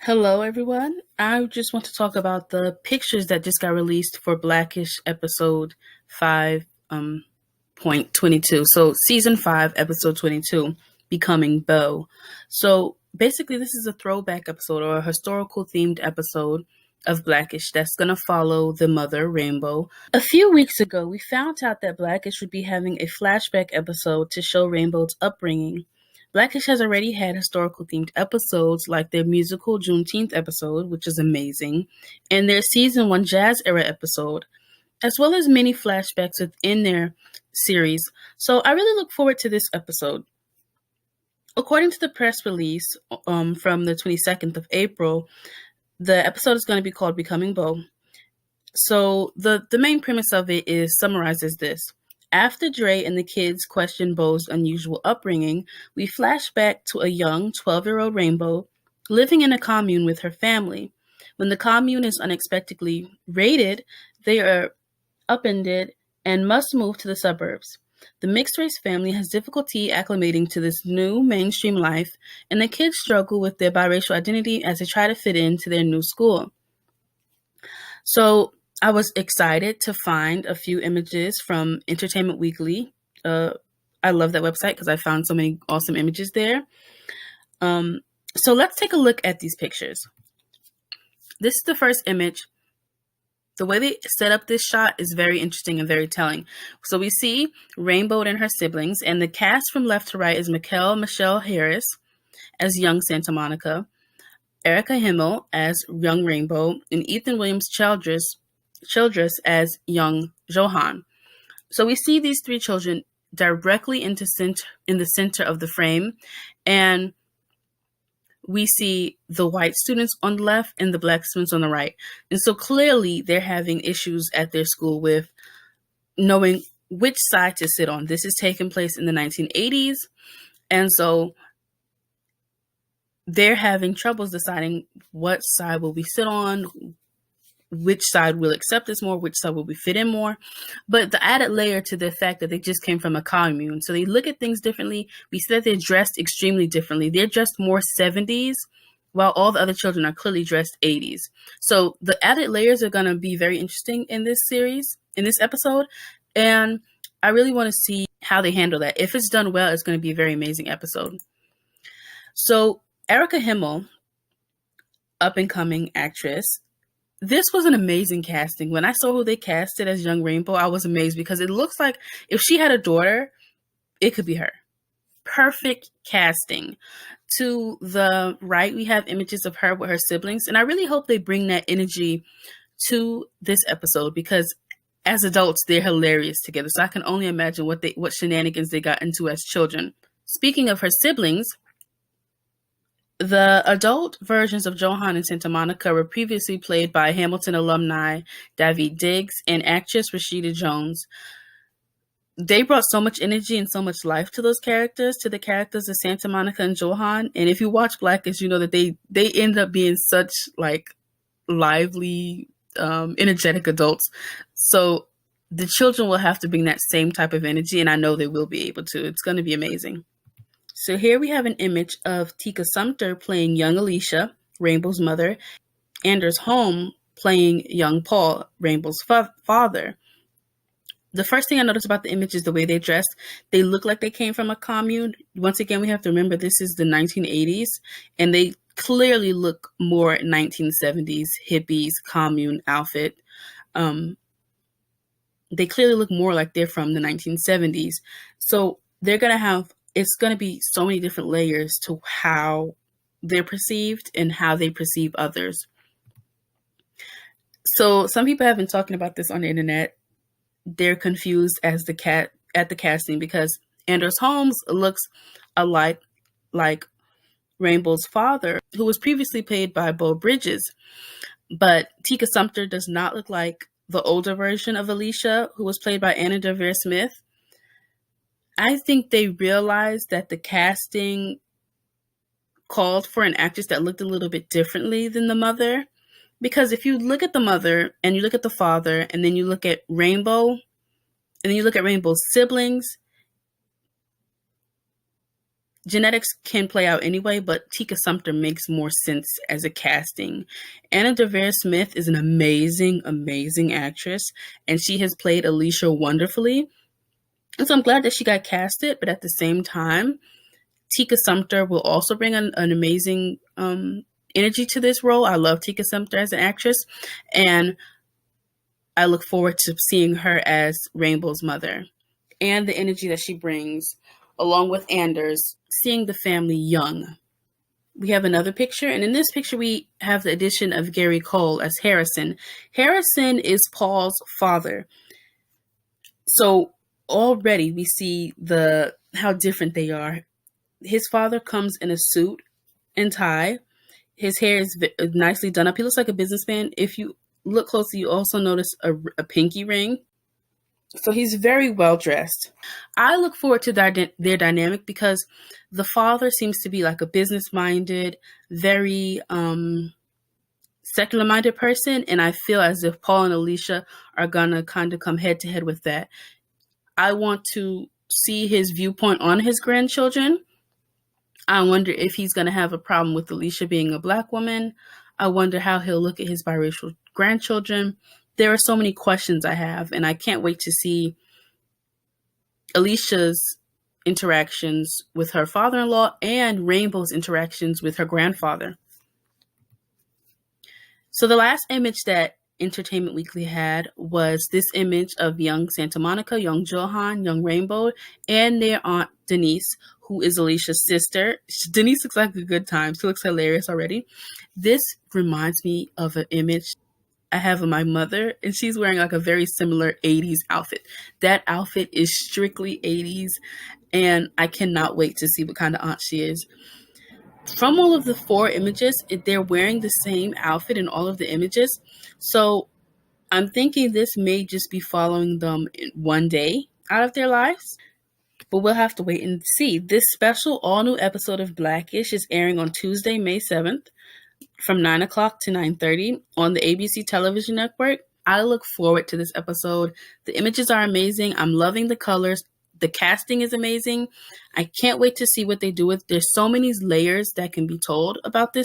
Hello, everyone. I just want to talk about the pictures that just got released for Blackish episode 5, point 22. So, season 5, episode 22, Becoming Beau. So, basically, this is a throwback episode or a historical themed episode of Blackish that's going to follow the mother, Rainbow. A few weeks ago, we found out that Blackish would be having a flashback episode to show Rainbow's upbringing. Blackish has already had historical themed episodes like their musical Juneteenth episode, which is amazing, and their season 1 jazz era episode, as well as many flashbacks within their series. So I really look forward to this episode. According to the press release from the 22nd of April, the episode is going to be called Becoming Beau. So the main premise of it is summarized as this. After Dre and the kids question Beau's unusual upbringing, we flash back to a young 12-year-old Rainbow living in a commune with her family. When the commune is unexpectedly raided, they are upended and must move to the suburbs. The mixed-race family has difficulty acclimating to this new mainstream life, and the kids struggle with their biracial identity as they try to fit into their new school. So I was excited to find a few images from Entertainment Weekly. I love that website because I found so many awesome images there. So let's take a look at these pictures. This is the first image. The way they set up this shot is very interesting and very telling. So we see Rainbow and her siblings, and the cast from left to right is Michelle Harris as young Santa Monica, Erica Himmel as young Rainbow, and Ethan Williams Childress as young Johan. So we see these three children directly in the center of the frame, and we see the white students on the left and the black students on the right. And so clearly they're having issues at their school with knowing which side to sit on. This is taking place in the 1980s, and so they're having troubles deciding what side will we sit on, which side will accept us more, which side will we fit in more. But the added layer to the fact that they just came from a commune, so they look at things differently. We see that they're dressed extremely differently. They're dressed more 70s, while all the other children are clearly dressed 80s. So the added layers are going to be very interesting in this series, in this episode, and I really want to see how they handle that. If it's done well, it's going to be a very amazing episode. So Erica Himmel, up-and-coming actress, this was an amazing casting. When I saw who they casted as young Rainbow, I was amazed because it looks like if she had a daughter, it could be her. Perfect casting. To the right, we have images of her with her siblings, and I really hope they bring that energy to this episode because as adults, they're hilarious together. So I can only imagine what shenanigans they got into as children. Speaking of her siblings, the adult versions of Johan and Santa Monica were previously played by Hamilton alumni Daveed Diggs and actress Rashida Jones. They brought so much energy and so much life to the characters of Santa Monica and Johan. And if you watch Blackish, you know that they end up being such like lively, energetic adults. So the children will have to bring that same type of energy, and I know they will be able to. It's going to be amazing. So here we have an image of Tika Sumter playing young Alicia, Rainbow's mother, Anders Holm playing young Paul, Rainbow's father. The first thing I noticed about the image is the way they dressed. They look like they came from a commune. Once again, we have to remember this is the 1980s, and they clearly look more 1970s hippies commune outfit. They clearly look more like they're from the 1970s. So it's going to be so many different layers to how they're perceived and how they perceive others. So some people have been talking about this on the internet. They're confused at the casting because Anders Holmes looks a lot like Rainbow's father, who was previously played by Beau Bridges. But Tika Sumter does not look like the older version of Alicia, who was played by Anna Deavere Smith. I think they realized that the casting called for an actress that looked a little bit differently than the mother. Because if you look at the mother and you look at the father and then you look at Rainbow and then you look at Rainbow's siblings, genetics can play out anyway, but Tika Sumpter makes more sense as a casting. Anna Devere Smith is an amazing, amazing actress, and she has played Alicia wonderfully. And so I'm glad that she got casted, but at the same time, Tika Sumpter will also bring an amazing energy to this role. I love Tika Sumpter as an actress, and I look forward to seeing her as Rainbow's mother and the energy that she brings, along with Anders, seeing the family young. We have another picture, and in this picture, we have the addition of Gary Cole as Harrison. Harrison is Paul's father. So already we see how different they are. His father comes in a suit and tie. His hair is nicely done up. He looks like a businessman. If you look closely, you also notice a pinky ring. So he's very well dressed. I look forward to their dynamic because the father seems to be like a business-minded, very secular-minded person, and I feel as if Paul and Alicia are gonna kind of come head-to-head with that. I want to see his viewpoint on his grandchildren. I wonder if he's going to have a problem with Alicia being a Black woman. I wonder how he'll look at his biracial grandchildren. There are so many questions I have, and I can't wait to see Alicia's interactions with her father-in-law and Rainbow's interactions with her grandfather. So the last image that Entertainment Weekly had was this image of young Santa Monica, young Johan, young Rainbow, and their aunt Denise, who is Alicia's sister. Denise looks like a good time. She looks hilarious already. This reminds me of an image I have of my mother, and she's wearing like a very similar 80s outfit. That outfit is strictly 80s, and I cannot wait to see what kind of aunt she is. From all of the 4 images, they're wearing the same outfit in all of the images. So I'm thinking this may just be following them in one day out of their lives. But we'll have to wait and see. This special all-new episode of Blackish is airing on Tuesday, May 7th from 9 o'clock to 9:30 on the ABC television network. I look forward to this episode. The images are amazing. I'm loving the colors. The casting is amazing. I can't wait to see what they do with. There's so many layers that can be told about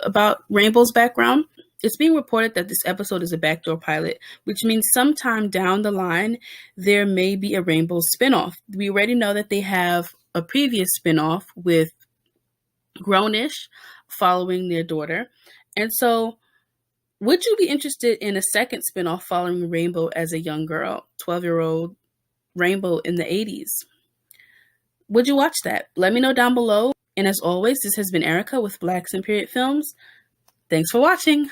about Rainbow's background. It's being reported that this episode is a backdoor pilot, which means sometime down the line, there may be a Rainbow spinoff. We already know that they have a previous spinoff with Grownish following their daughter. And so would you be interested in a second spinoff following Rainbow as a young girl, 12-year-old Rainbow in the 80s? Would you watch that? Let me know down below. And as always, this has been Erica with Blacks and Period Films. Thanks for watching.